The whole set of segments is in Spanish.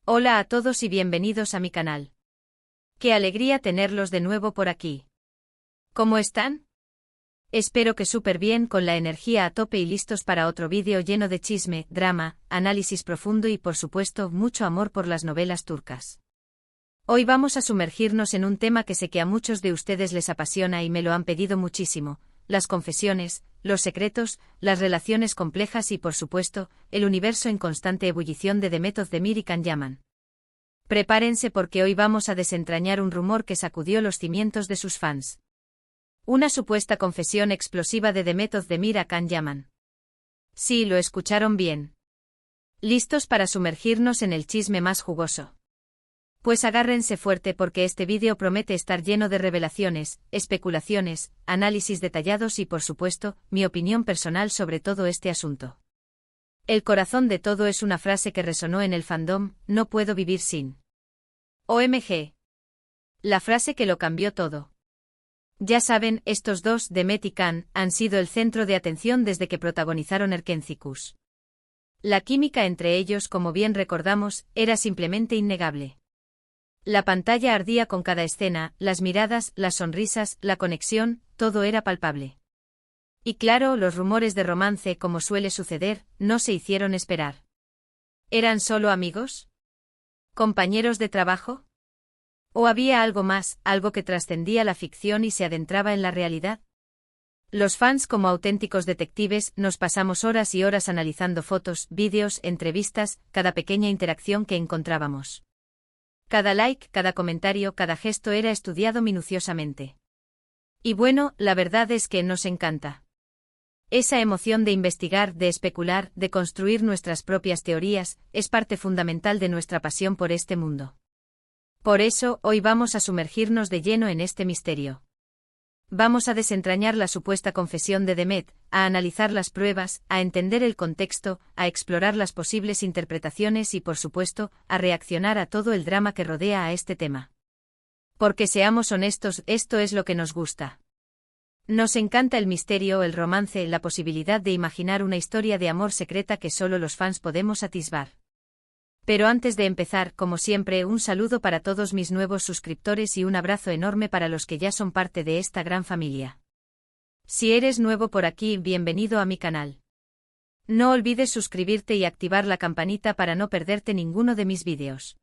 Hola a todos y bienvenidos a mi canal. Qué alegría tenerlos de nuevo por aquí. ¿Cómo están? Espero que súper bien, con la energía a tope y listos para otro vídeo lleno de chisme, drama, análisis profundo y por supuesto mucho amor por las novelas turcas. Hoy vamos a sumergirnos en un tema que sé que a muchos de ustedes les apasiona y me lo han pedido muchísimo: las confesiones, los secretos, las relaciones complejas y por supuesto, el universo en constante ebullición de Demet Özdemir y Can Yaman. Prepárense porque hoy vamos a desentrañar un rumor que sacudió los cimientos de sus fans. Una supuesta confesión explosiva de Demet Özdemir a Can Yaman. Sí, lo escucharon bien. ¿Listos para sumergirnos en el chisme más jugoso? Pues agárrense fuerte porque este vídeo promete estar lleno de revelaciones, especulaciones, análisis detallados y por supuesto, mi opinión personal sobre todo este asunto. El corazón de todo es una frase que resonó en el fandom: no puedo vivir sin. OMG. La frase que lo cambió todo. Ya saben, estos dos, Demet y Can, han sido el centro de atención desde que protagonizaron Erkencikus. La química entre ellos, como bien recordamos, era simplemente innegable. La pantalla ardía con cada escena, las miradas, las sonrisas, la conexión, todo era palpable. Y claro, los rumores de romance, como suele suceder, no se hicieron esperar. ¿Eran solo amigos? ¿Compañeros de trabajo? ¿O había algo más, algo que trascendía la ficción y se adentraba en la realidad? Los fans, como auténticos detectives, nos pasamos horas y horas analizando fotos, vídeos, entrevistas, cada pequeña interacción que encontrábamos. Cada like, cada comentario, cada gesto era estudiado minuciosamente. Y bueno, la verdad es que nos encanta. Esa emoción de investigar, de especular, de construir nuestras propias teorías, es parte fundamental de nuestra pasión por este mundo. Por eso, hoy vamos a sumergirnos de lleno en este misterio. Vamos a desentrañar la supuesta confesión de Demet, a analizar las pruebas, a entender el contexto, a explorar las posibles interpretaciones y por supuesto, a reaccionar a todo el drama que rodea a este tema. Porque seamos honestos, esto es lo que nos gusta. Nos encanta el misterio, el romance, la posibilidad de imaginar una historia de amor secreta que solo los fans podemos atisbar. Pero antes de empezar, como siempre, un saludo para todos mis nuevos suscriptores y un abrazo enorme para los que ya son parte de esta gran familia. Si eres nuevo por aquí, bienvenido a mi canal. No olvides suscribirte y activar la campanita para no perderte ninguno de mis vídeos.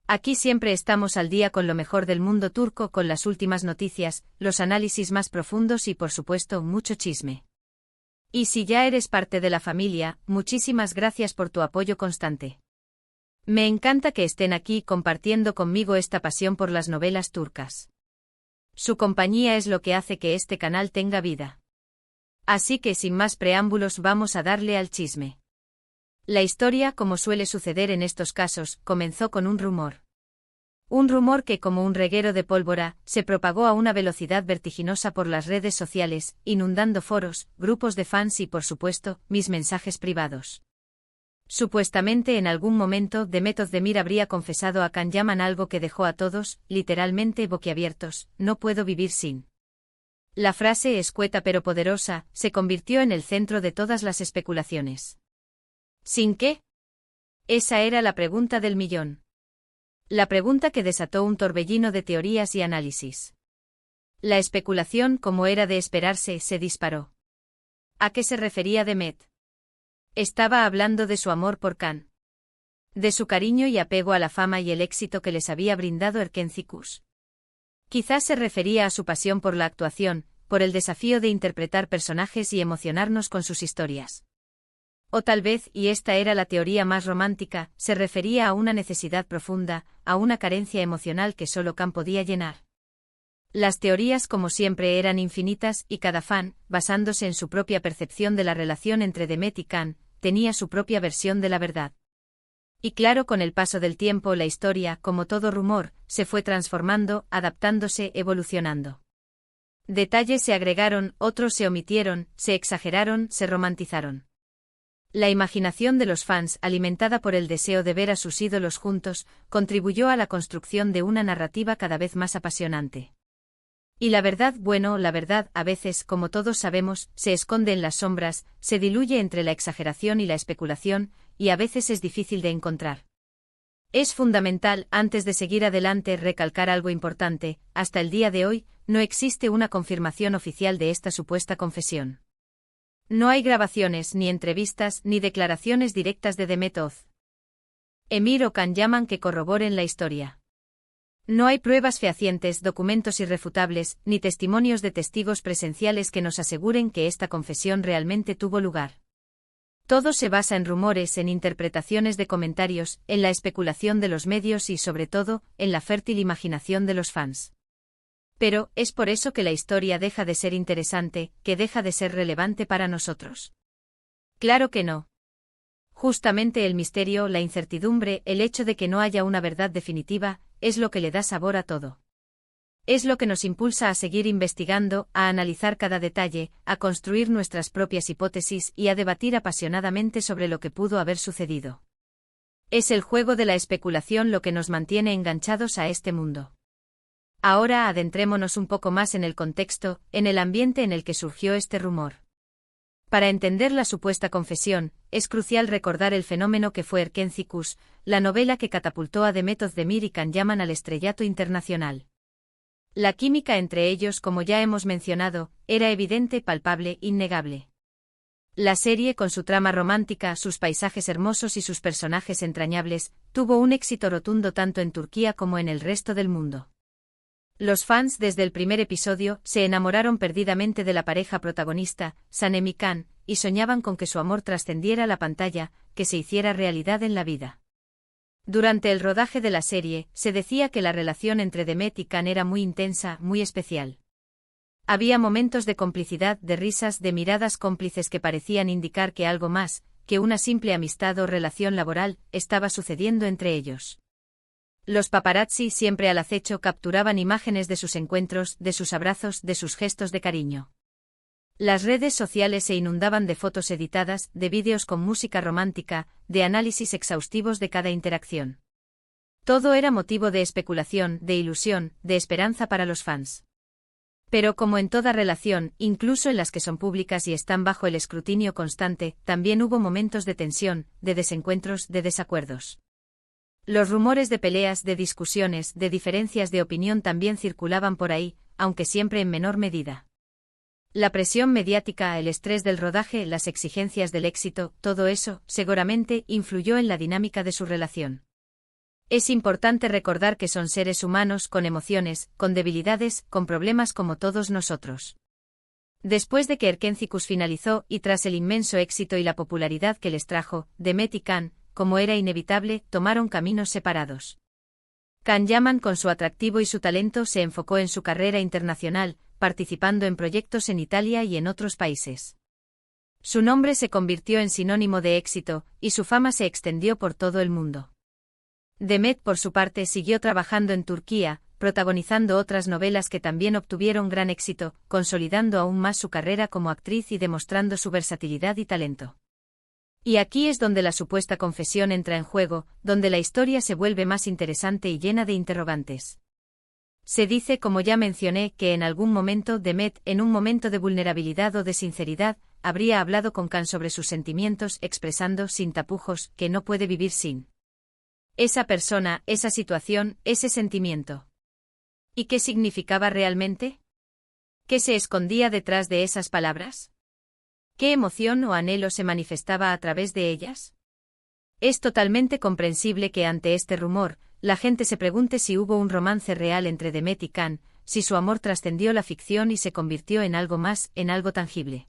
Aquí siempre estamos al día con lo mejor del mundo turco, con las últimas noticias, los análisis más profundos y por supuesto mucho chisme. Y si ya eres parte de la familia, muchísimas gracias por tu apoyo constante. Me encanta que estén aquí compartiendo conmigo esta pasión por las novelas turcas. Su compañía es lo que hace que este canal tenga vida. Así que sin más preámbulos vamos a darle al chisme. La historia, como suele suceder en estos casos, comenzó con un rumor. Un rumor que, como un reguero de pólvora, se propagó a una velocidad vertiginosa por las redes sociales, inundando foros, grupos de fans y por supuesto, mis mensajes privados. Supuestamente en algún momento Demet Özdemir habría confesado a Can Yaman algo que dejó a todos, literalmente, boquiabiertos: no puedo vivir sin. La frase, escueta pero poderosa, se convirtió en el centro de todas las especulaciones. ¿Sin qué? Esa era la pregunta del millón. La pregunta que desató un torbellino de teorías y análisis. La especulación, como era de esperarse, se disparó. ¿A qué se refería Demet? Estaba hablando de su amor por Can. De su cariño y apego a la fama y el éxito que les había brindado Erkencikus. Quizás se refería a su pasión por la actuación, por el desafío de interpretar personajes y emocionarnos con sus historias. O tal vez, y esta era la teoría más romántica, se refería a una necesidad profunda, a una carencia emocional que solo Can podía llenar. Las teorías, como siempre, eran infinitas y cada fan, basándose en su propia percepción de la relación entre Demet y Can, tenía su propia versión de la verdad. Y claro, con el paso del tiempo la historia, como todo rumor, se fue transformando, adaptándose, evolucionando. Detalles se agregaron, otros se omitieron, se exageraron, se romantizaron. La imaginación de los fans, alimentada por el deseo de ver a sus ídolos juntos, contribuyó a la construcción de una narrativa cada vez más apasionante. Y la verdad, bueno, la verdad, a veces, como todos sabemos, se esconde en las sombras, se diluye entre la exageración y la especulación, y a veces es difícil de encontrar. Es fundamental, antes de seguir adelante, recalcar algo importante: hasta el día de hoy, no existe una confirmación oficial de esta supuesta confesión. No hay grabaciones, ni entrevistas, ni declaraciones directas de Demet Oz Emir o Can Yaman que corroboren la historia. No hay pruebas fehacientes, documentos irrefutables, ni testimonios de testigos presenciales que nos aseguren que esta confesión realmente tuvo lugar. Todo se basa en rumores, en interpretaciones de comentarios, en la especulación de los medios y, sobre todo, en la fértil imaginación de los fans. Pero, ¿es por eso que la historia deja de ser interesante, que deja de ser relevante para nosotros? Claro que no. Justamente el misterio, la incertidumbre, el hecho de que no haya una verdad definitiva, es lo que le da sabor a todo. Es lo que nos impulsa a seguir investigando, a analizar cada detalle, a construir nuestras propias hipótesis y a debatir apasionadamente sobre lo que pudo haber sucedido. Es el juego de la especulación lo que nos mantiene enganchados a este mundo. Ahora adentrémonos un poco más en el contexto, en el ambiente en el que surgió este rumor. Para entender la supuesta confesión, es crucial recordar el fenómeno que fue Erkenzicus, la novela que catapultó a Demet Özdemir y Can Yaman al estrellato internacional. La química entre ellos, como ya hemos mencionado, era evidente, palpable, innegable. La serie, con su trama romántica, sus paisajes hermosos y sus personajes entrañables, tuvo un éxito rotundo tanto en Turquía como en el resto del mundo. Los fans desde el primer episodio se enamoraron perdidamente de la pareja protagonista, Sanem y Can, y soñaban con que su amor trascendiera la pantalla, que se hiciera realidad en la vida. Durante el rodaje de la serie, se decía que la relación entre Demet y Can era muy intensa, muy especial. Había momentos de complicidad, de risas, de miradas cómplices que parecían indicar que algo más, que una simple amistad o relación laboral, estaba sucediendo entre ellos. Los paparazzi, siempre al acecho, capturaban imágenes de sus encuentros, de sus abrazos, de sus gestos de cariño. Las redes sociales se inundaban de fotos editadas, de vídeos con música romántica, de análisis exhaustivos de cada interacción. Todo era motivo de especulación, de ilusión, de esperanza para los fans. Pero como en toda relación, incluso en las que son públicas y están bajo el escrutinio constante, también hubo momentos de tensión, de desencuentros, de desacuerdos. Los rumores de peleas, de discusiones, de diferencias de opinión también circulaban por ahí, aunque siempre en menor medida. La presión mediática, el estrés del rodaje, las exigencias del éxito, todo eso, seguramente, influyó en la dinámica de su relación. Es importante recordar que son seres humanos, con emociones, con debilidades, con problemas como todos nosotros. Después de que Erkenzicus finalizó, y tras el inmenso éxito y la popularidad que les trajo, Demet y Can, como era inevitable, tomaron caminos separados. Can Yaman, con su atractivo y su talento, se enfocó en su carrera internacional, participando en proyectos en Italia y en otros países. Su nombre se convirtió en sinónimo de éxito, y su fama se extendió por todo el mundo. Demet, por su parte, siguió trabajando en Turquía, protagonizando otras novelas que también obtuvieron gran éxito, consolidando aún más su carrera como actriz y demostrando su versatilidad y talento. Y aquí es donde la supuesta confesión entra en juego, donde la historia se vuelve más interesante y llena de interrogantes. Se dice, como ya mencioné, que en algún momento Demet, en un momento de vulnerabilidad o de sinceridad, habría hablado con Can sobre sus sentimientos, expresando, sin tapujos, que no puede vivir sin esa persona, esa situación, ese sentimiento. ¿Y qué significaba realmente? ¿Qué se escondía detrás de esas palabras? ¿Qué emoción o anhelo se manifestaba a través de ellas? Es totalmente comprensible que ante este rumor, la gente se pregunte si hubo un romance real entre Demet y Can, si su amor trascendió la ficción y se convirtió en algo más, en algo tangible.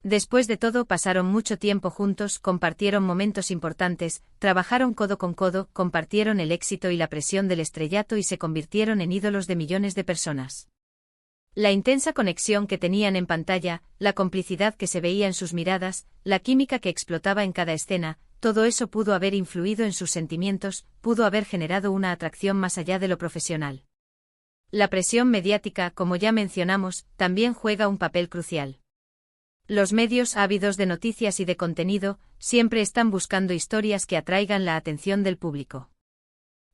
Después de todo, pasaron mucho tiempo juntos, compartieron momentos importantes, trabajaron codo con codo, compartieron el éxito y la presión del estrellato y se convirtieron en ídolos de millones de personas. La intensa conexión que tenían en pantalla, la complicidad que se veía en sus miradas, la química que explotaba en cada escena, todo eso pudo haber influido en sus sentimientos, pudo haber generado una atracción más allá de lo profesional. La presión mediática, como ya mencionamos, también juega un papel crucial. Los medios, ávidos de noticias y de contenido, siempre están buscando historias que atraigan la atención del público.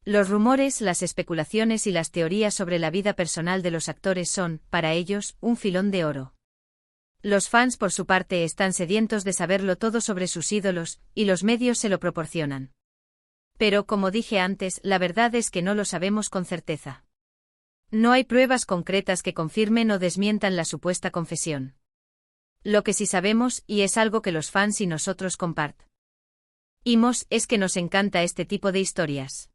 Los rumores, las especulaciones y las teorías sobre la vida personal de los actores son, para ellos, un filón de oro. Los fans, por su parte, están sedientos de saberlo todo sobre sus ídolos, y los medios se lo proporcionan. Pero como dije antes, la verdad es que no lo sabemos con certeza. No hay pruebas concretas que confirmen o desmientan la supuesta confesión. Lo que sí sabemos, y es algo que los fans y nosotros compartimos, es que nos encanta este tipo de historias.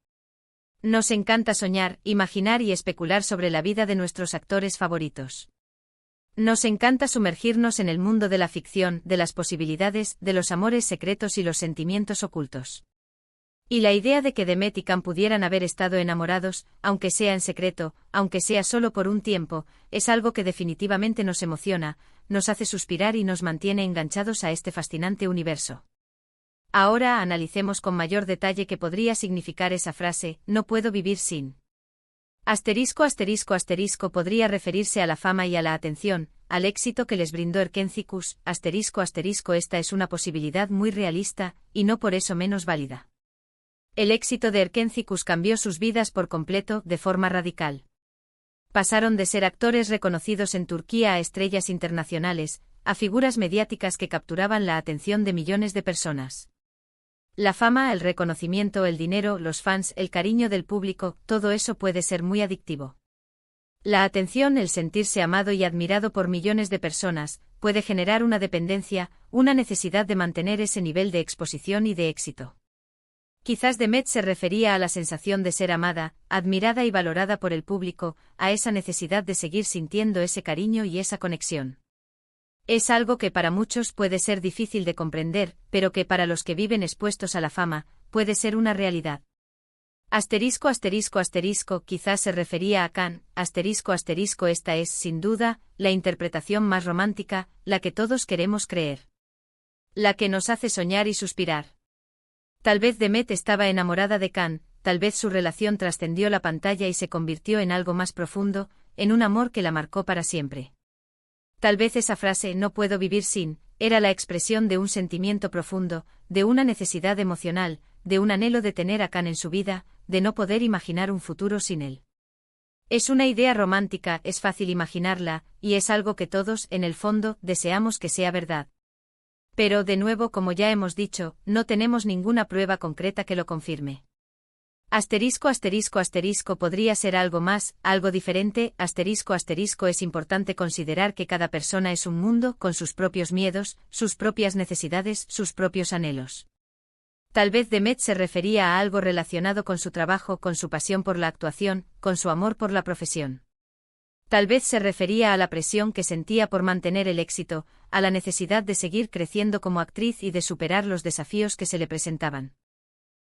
Nos encanta soñar, imaginar y especular sobre la vida de nuestros actores favoritos. Nos encanta sumergirnos en el mundo de la ficción, de las posibilidades, de los amores secretos y los sentimientos ocultos. Y la idea de que Demet y Can pudieran haber estado enamorados, aunque sea en secreto, aunque sea solo por un tiempo, es algo que definitivamente nos emociona, nos hace suspirar y nos mantiene enganchados a este fascinante universo. Ahora analicemos con mayor detalle qué podría significar esa frase, no puedo vivir sin. ***** podría referirse a la fama y a la atención, al éxito que les brindó Erkenci-Kuş, ****, esta es una posibilidad muy realista, y no por eso menos válida. El éxito de Erkenci-Kuş cambió sus vidas por completo, de forma radical. Pasaron de ser actores reconocidos en Turquía a estrellas internacionales, a figuras mediáticas que capturaban la atención de millones de personas. La fama, el reconocimiento, el dinero, los fans, el cariño del público, todo eso puede ser muy adictivo. La atención, el sentirse amado y admirado por millones de personas, puede generar una dependencia, una necesidad de mantener ese nivel de exposición y de éxito. Quizás Demet se refería a la sensación de ser amada, admirada y valorada por el público, a esa necesidad de seguir sintiendo ese cariño y esa conexión. Es algo que para muchos puede ser difícil de comprender, pero que para los que viven expuestos a la fama, puede ser una realidad. Quizás se refería a Can, esta es, sin duda, la interpretación más romántica, la que todos queremos creer. La que nos hace soñar y suspirar. Tal vez Demet estaba enamorada de Can, tal vez su relación trascendió la pantalla y se convirtió en algo más profundo, en un amor que la marcó para siempre. Tal vez esa frase, no puedo vivir sin, era la expresión de un sentimiento profundo, de una necesidad emocional, de un anhelo de tener a Can en su vida, de no poder imaginar un futuro sin él. Es una idea romántica, es fácil imaginarla, y es algo que todos, en el fondo, deseamos que sea verdad. Pero, de nuevo, como ya hemos dicho, no tenemos ninguna prueba concreta que lo confirme. Podría ser algo más, algo diferente, es importante considerar que cada persona es un mundo, con sus propios miedos, sus propias necesidades, sus propios anhelos. Tal vez Demet se refería a algo relacionado con su trabajo, con su pasión por la actuación, con su amor por la profesión. Tal vez se refería a la presión que sentía por mantener el éxito, a la necesidad de seguir creciendo como actriz y de superar los desafíos que se le presentaban.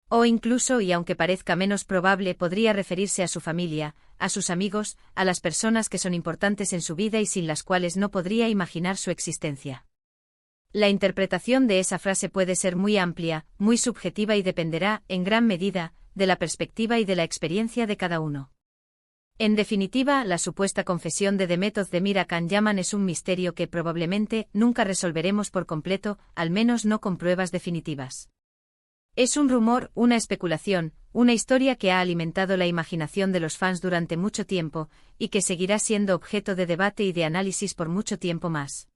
O incluso, y aunque parezca menos probable, podría referirse a su familia, a sus amigos, a las personas que son importantes en su vida y sin las cuales no podría imaginar su existencia. La interpretación de esa frase puede ser muy amplia, muy subjetiva y dependerá, en gran medida, de la perspectiva y de la experiencia de cada uno. En definitiva, la supuesta confesión de Demet Özdemir a Can Yaman es un misterio que probablemente nunca resolveremos por completo, al menos no con pruebas definitivas. Es un rumor, una especulación, una historia que ha alimentado la imaginación de los fans durante mucho tiempo, y que seguirá siendo objeto de debate y de análisis por mucho tiempo más.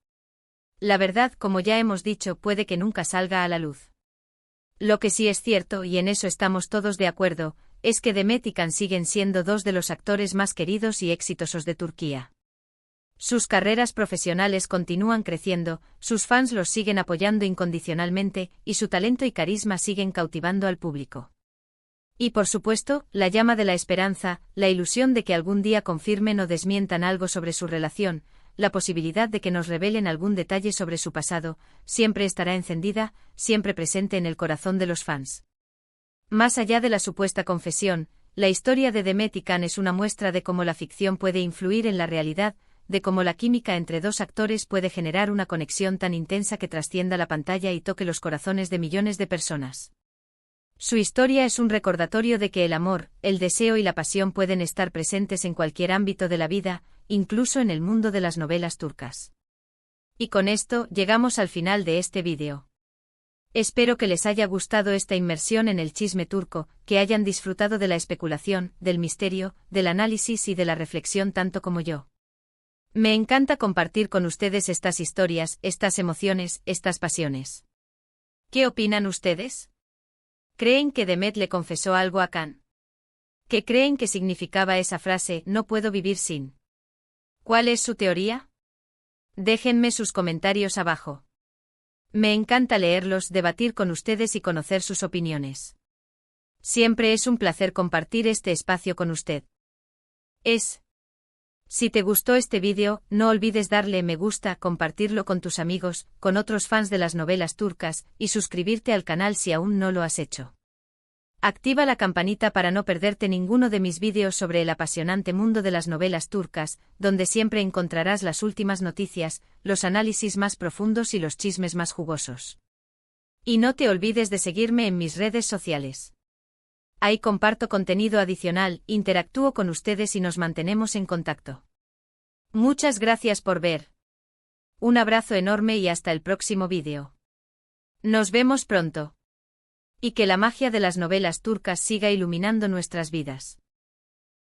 La verdad, como ya hemos dicho, puede que nunca salga a la luz. Lo que sí es cierto, y en eso estamos todos de acuerdo, es que Demet y Can siguen siendo dos de los actores más queridos y exitosos de Turquía. Sus carreras profesionales continúan creciendo, sus fans los siguen apoyando incondicionalmente, y su talento y carisma siguen cautivando al público. Y por supuesto, la llama de la esperanza, la ilusión de que algún día confirmen o desmientan algo sobre su relación, la posibilidad de que nos revelen algún detalle sobre su pasado, siempre estará encendida, siempre presente en el corazón de los fans. Más allá de la supuesta confesión, la historia de Demet y Can es una muestra de cómo la ficción puede influir en la realidad, de cómo la química entre dos actores puede generar una conexión tan intensa que trascienda la pantalla y toque los corazones de millones de personas. Su historia es un recordatorio de que el amor, el deseo y la pasión pueden estar presentes en cualquier ámbito de la vida, incluso en el mundo de las novelas turcas. Y con esto, llegamos al final de este vídeo. Espero que les haya gustado esta inmersión en el chisme turco, que hayan disfrutado de la especulación, del misterio, del análisis y de la reflexión tanto como yo. Me encanta compartir con ustedes estas historias, estas emociones, estas pasiones. ¿Qué opinan ustedes? Creen que Demet le confesó algo a Khan. ¿Qué creen que significaba esa frase, no puedo vivir sin? ¿Cuál es su teoría? Déjenme sus comentarios abajo. Me encanta leerlos, debatir con ustedes y conocer sus opiniones. Siempre es un placer compartir este espacio con usted. Si te gustó este vídeo, no olvides darle me gusta, compartirlo con tus amigos, con otros fans de las novelas turcas, y suscribirte al canal si aún no lo has hecho. Activa la campanita para no perderte ninguno de mis vídeos sobre el apasionante mundo de las novelas turcas, donde siempre encontrarás las últimas noticias, los análisis más profundos y los chismes más jugosos. Y no te olvides de seguirme en mis redes sociales. Ahí comparto contenido adicional, interactúo con ustedes y nos mantenemos en contacto. Muchas gracias por ver. Un abrazo enorme y hasta el próximo vídeo. Nos vemos pronto. Y que la magia de las novelas turcas siga iluminando nuestras vidas.